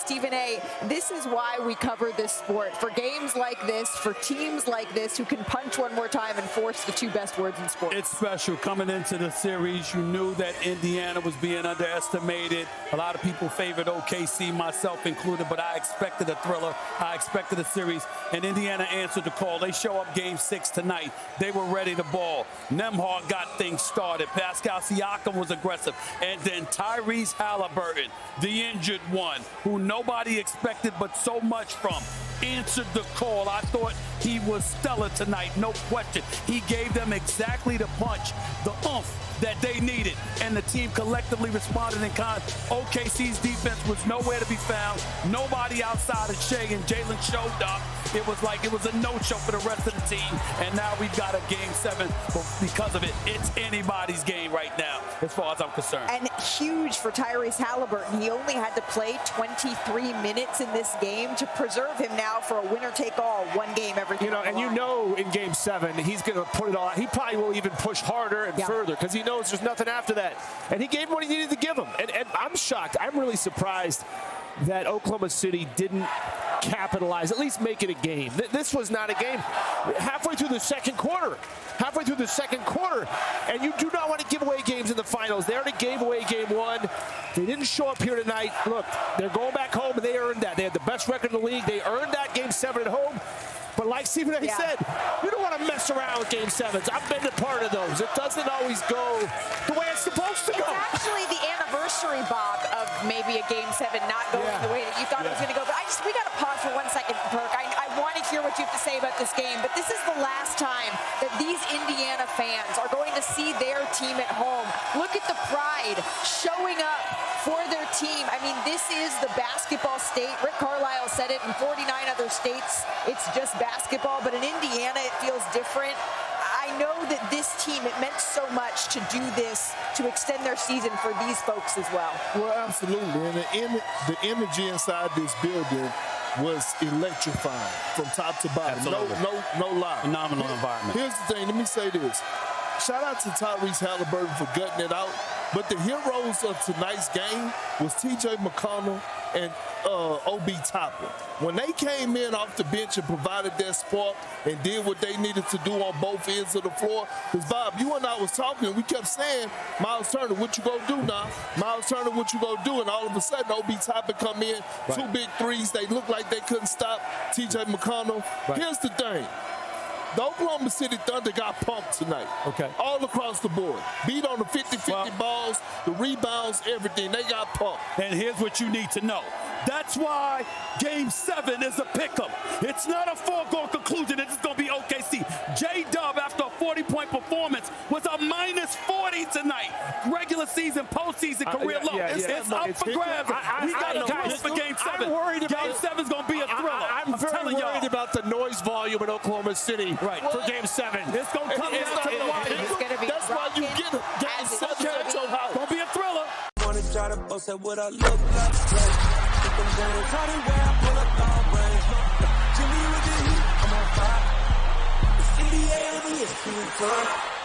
Stephen A., this is why we cover this sport. For games like this, for teams like this who can punch one more time and force the two best words in sports. It's special. Coming into the series, you knew that Indiana was being underestimated. A lot of people favored OKC, myself included, but I expected a thriller. I expected a series, and Indiana answered the call. They show up Game 6 tonight. They were ready to ball. Nembhard got things started. Pascal Siakam was aggressive. And then Tyrese Haliburton, the injured one, who nobody expected but so much from, answered the call. I thought he was stellar tonight, no question. He gave them exactly the punch, the oomph that they needed, and the team collectively responded in kind. OKC's defense was nowhere to be found. Nobody outside of Shea and Jalen showed up. It was like it was a no-show for the rest of the team, and now we've got a Game 7. But because of it, it's anybody's game right now, as far as I'm concerned. And huge for Tyrese Haliburton. He only had to play 23 minutes in this game to preserve him now for a winner-take-all, one game every game. And in Game 7, he's going to put it all out. He probably will even push harder and further because he knows there's nothing after that. And he gave him what he needed to give him. And I'm shocked. I'm really surprised that Oklahoma City didn't capitalize, at least make it a game. This was not a game. Halfway through the second quarter, and you do not want to give away games in the finals. They already gave away Game 1. They didn't show up here tonight. Look, they're going back home, and they earned that. They had the best record in the league. They earned that Game 7 at home. But like Stephen A. said, you don't want to mess around with Game 7s. I've been a part of those. It doesn't always go the way it's supposed to go. It's actually the anniversary, Bob, of maybe a Game 7 not going the way that you thought it was going to go. But we got to pause for 1 second, Perk. I want to hear what you have to say about this game, but this is the last time that these Indiana fans are going to see their team at home. Look at the pride showing up for their team. I mean, this is the basketball state. Rick Carlisle said it in 49 other states. It's just basketball, but in Indiana, it feels different. I know that this team, it meant so much to do this, to extend their season for these folks as well. Well, absolutely. And the energy inside this building was electrifying from top to bottom. Absolutely. No lie. Phenomenal environment. Here's the thing. Let me say this. Shout out to Tyrese Haliburton for gutting it out. But the heroes of tonight's game was T.J. McConnell and O.B. Toppin. When they came in off the bench and provided their spark and did what they needed to do on both ends of the floor, because, Bob, you and I was talking, we kept saying, Miles Turner, what you gonna do now? Miles Turner, what you gonna do? And all of a sudden, O.B. Toppin come in, 2 big threes. They looked like they couldn't stop T.J. McConnell. Here's the thing. The Oklahoma City Thunder got pumped tonight. Okay. All across the board. Beat on the 50-50 balls, the rebounds, everything. They got pumped. And here's what you need to know. That's why Game 7 is a pick-em. It's not a foregone conclusion that it's going to be OKC. J-Dub, after a 40-point performance, was a -40 tonight. Regular season, postseason, career low. It's up for grabs. We got to push for Game 7. Game 7's going to be a thriller. I'm very worried about the noise volume in Oklahoma City for Game 7. It's going to come down to the wire. It's going to be That's why you get it. Game 7 at your house. It's going to be a thriller. Wanna try to boast at what I look like. I'm gonna try to wear, I pull up long range. Jimmy with the heat, I'm on fire. It's NBA, ESPN.